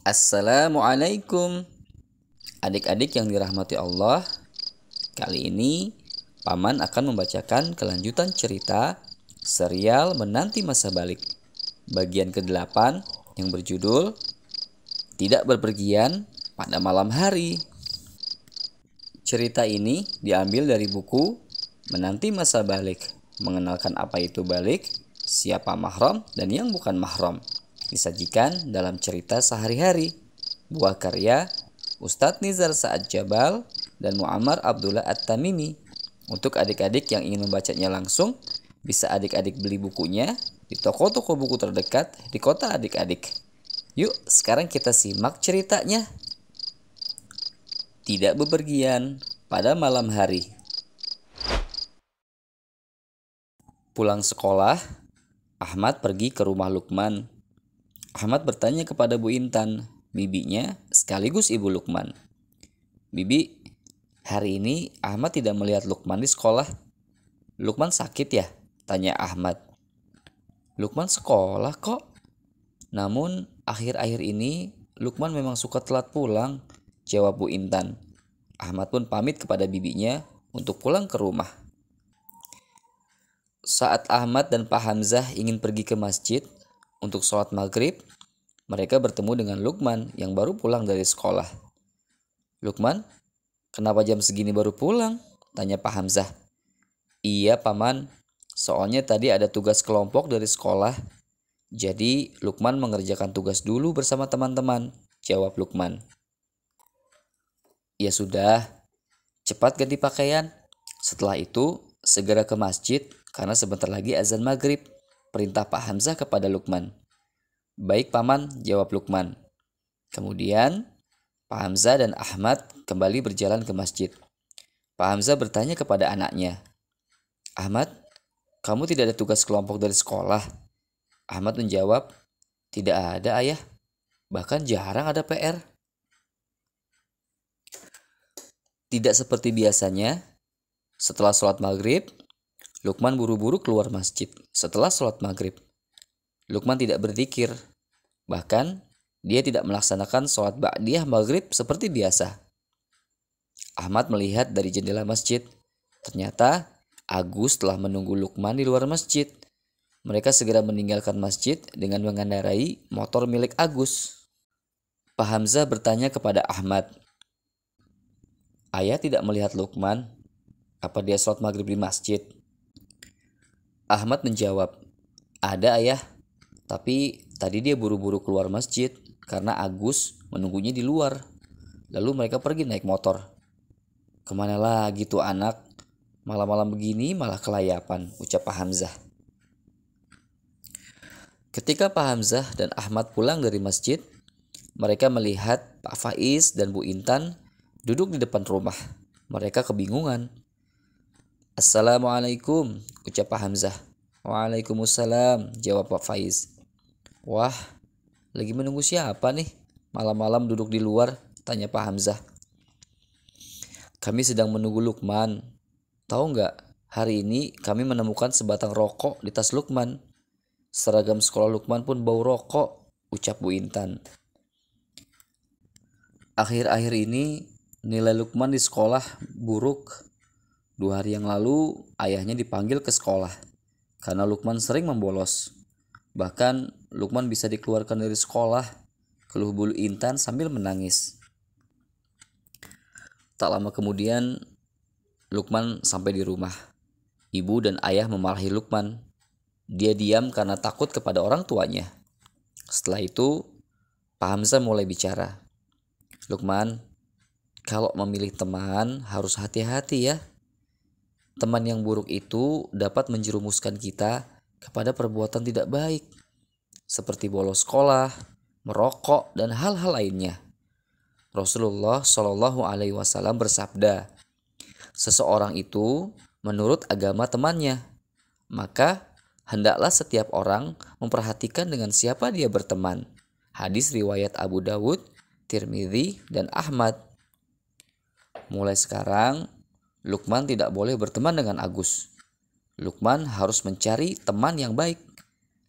Assalamualaikum adik-adik yang dirahmati Allah. Kali ini Paman akan membacakan kelanjutan cerita serial Menanti Masa Balik bagian ke-8 yang berjudul Tidak Berpergian pada Malam Hari. Cerita ini diambil dari buku Menanti Masa Balik, mengenalkan apa itu balik, siapa mahram dan yang bukan mahram. Disajikan dalam cerita sehari-hari. Buah karya Ustadz Nizar Sa'ad Jabal dan Muammar Abdullah At-Tamimi. Untuk adik-adik yang ingin membacanya langsung, bisa adik-adik beli bukunya di toko-toko buku terdekat di kota adik-adik. Yuk, sekarang kita simak ceritanya. Tidak bepergian pada malam hari. Pulang sekolah, Ahmad pergi ke rumah Lukman. Ahmad bertanya kepada Bu Intan, bibinya sekaligus ibu Lukman. "Bibi, hari ini Ahmad tidak melihat Lukman di sekolah." "Lukman sakit ya?" tanya Ahmad. "Lukman sekolah kok. Namun akhir-akhir ini Lukman memang suka telat pulang," jawab Bu Intan. Ahmad pun pamit kepada bibinya untuk pulang ke rumah. Saat Ahmad dan Pak Hamzah ingin pergi ke masjid untuk sholat maghrib, mereka bertemu dengan Lukman yang baru pulang dari sekolah. "Lukman, kenapa jam segini baru pulang?" tanya Pak Hamzah. "Iya Paman, soalnya tadi ada tugas kelompok dari sekolah. Jadi Lukman mengerjakan tugas dulu bersama teman-teman," jawab Lukman. "Ya sudah, cepat ganti pakaian. Setelah itu segera ke masjid karena sebentar lagi azan maghrib," perintah Pak Hamzah kepada Lukman. "Baik Paman," jawab Lukman. Kemudian Pak Hamzah dan Ahmad kembali berjalan ke masjid. Pak Hamzah bertanya kepada anaknya, "Ahmad, kamu tidak ada tugas kelompok dari sekolah?" Ahmad menjawab, "Tidak ada ayah, bahkan jarang ada PR." Tidak seperti biasanya, setelah sholat maghrib, Lukman buru-buru keluar masjid. Setelah sholat maghrib, Lukman tidak berzikir. Bahkan, dia tidak melaksanakan sholat ba'diyah maghrib seperti biasa. Ahmad melihat dari jendela masjid. Ternyata, Agus telah menunggu Lukman di luar masjid. Mereka segera meninggalkan masjid dengan mengendarai motor milik Agus. Pak Hamzah bertanya kepada Ahmad, "Ayah tidak melihat Lukman? Apa dia sholat maghrib di masjid?" Ahmad menjawab, "Ada ayah, tapi tadi dia buru-buru keluar masjid karena Agus menunggunya di luar. Lalu mereka pergi naik motor." "Kemana lagi tuh anak? Malam-malam begini malah kelayapan," ucap Pak Hamzah. Ketika Pak Hamzah dan Ahmad pulang dari masjid, mereka melihat Pak Faiz dan Bu Intan duduk di depan rumah. Mereka kebingungan. "Assalamualaikum," ucap Pak Hamzah. "Waalaikumsalam," jawab Pak Faiz. "Wah, lagi menunggu siapa nih? Malam-malam duduk di luar," tanya Pak Hamzah. "Kami sedang menunggu Lukman. Tahu nggak, hari ini kami menemukan sebatang rokok di tas Lukman. Seragam sekolah Lukman pun bau rokok," ucap Bu Intan. "Akhir-akhir ini nilai Lukman di sekolah buruk. 2 hari yang lalu ayahnya dipanggil ke sekolah karena Lukman sering membolos. Bahkan Lukman bisa dikeluarkan dari sekolah," keluh Bu Intan sambil menangis. Tak lama kemudian Lukman sampai di rumah. Ibu dan ayah memarahi Lukman. Dia diam karena takut kepada orang tuanya. Setelah itu Pak Hamzah mulai bicara. "Lukman, kalau memilih teman harus hati-hati ya. Teman yang buruk itu dapat menjerumuskan kita kepada perbuatan tidak baik, seperti bolos sekolah, merokok, dan hal-hal lainnya. Rasulullah Shallallahu Alaihi Wasallam bersabda, seseorang itu menurut agama temannya, maka hendaklah setiap orang memperhatikan dengan siapa dia berteman." Hadis riwayat Abu Dawud, Tirmidzi, dan Ahmad. Mulai sekarang, Lukman tidak boleh berteman dengan Agus. Lukman harus mencari teman yang baik,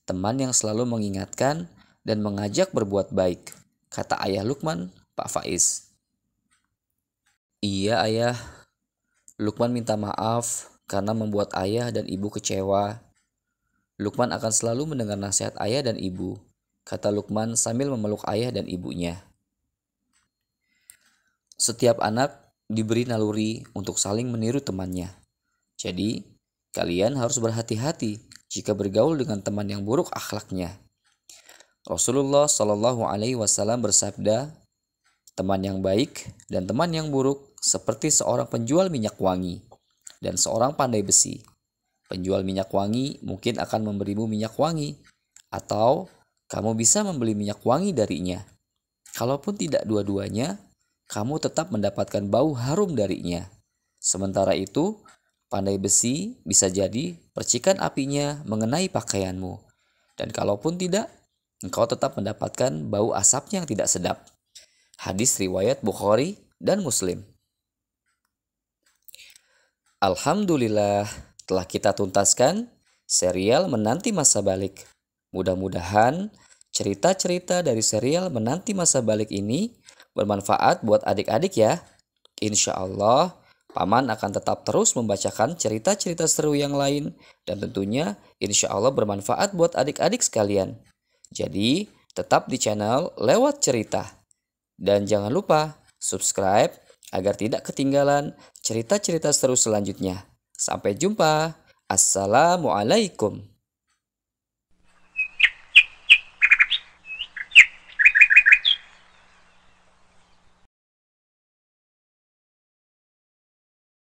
teman yang selalu mengingatkan dan mengajak berbuat baik. kata ayah Luqman, Pak Faiz. Iya ayah, Luqman minta maaf karena membuat ayah dan ibu kecewa. Luqman akan selalu mendengar nasihat ayah dan ibu, kata Luqman sambil memeluk ayah dan ibunya. Setiap anak diberi naluri untuk saling meniru temannya. Jadi, kalian harus berhati-hati jika bergaul dengan teman yang buruk akhlaknya. Rasulullah Shallallahu Alaihi Wasallam bersabda, teman yang baik dan teman yang buruk seperti seorang penjual minyak wangi dan seorang pandai besi. Penjual minyak wangi mungkin akan memberimu minyak wangi, atau kamu bisa membeli minyak wangi darinya. Kalaupun tidak dua-duanya, kamu tetap mendapatkan bau harum darinya. Sementara itu, pandai besi bisa jadi percikan apinya mengenai pakaianmu. Dan kalaupun tidak, engkau tetap mendapatkan bau asapnya yang tidak sedap. Hadis riwayat Bukhari dan Muslim. Alhamdulillah, telah kita tuntaskan serial Menanti Masa Balik. Mudah-mudahan cerita-cerita dari serial Menanti Masa Balik ini bermanfaat buat adik-adik ya. Insya Allah, Paman akan tetap terus membacakan cerita-cerita seru yang lain dan tentunya insya Allah bermanfaat buat adik-adik sekalian. Jadi, tetap di channel Lewat Cerita. Dan jangan lupa subscribe agar tidak ketinggalan cerita-cerita seru selanjutnya. Sampai jumpa. Assalamualaikum.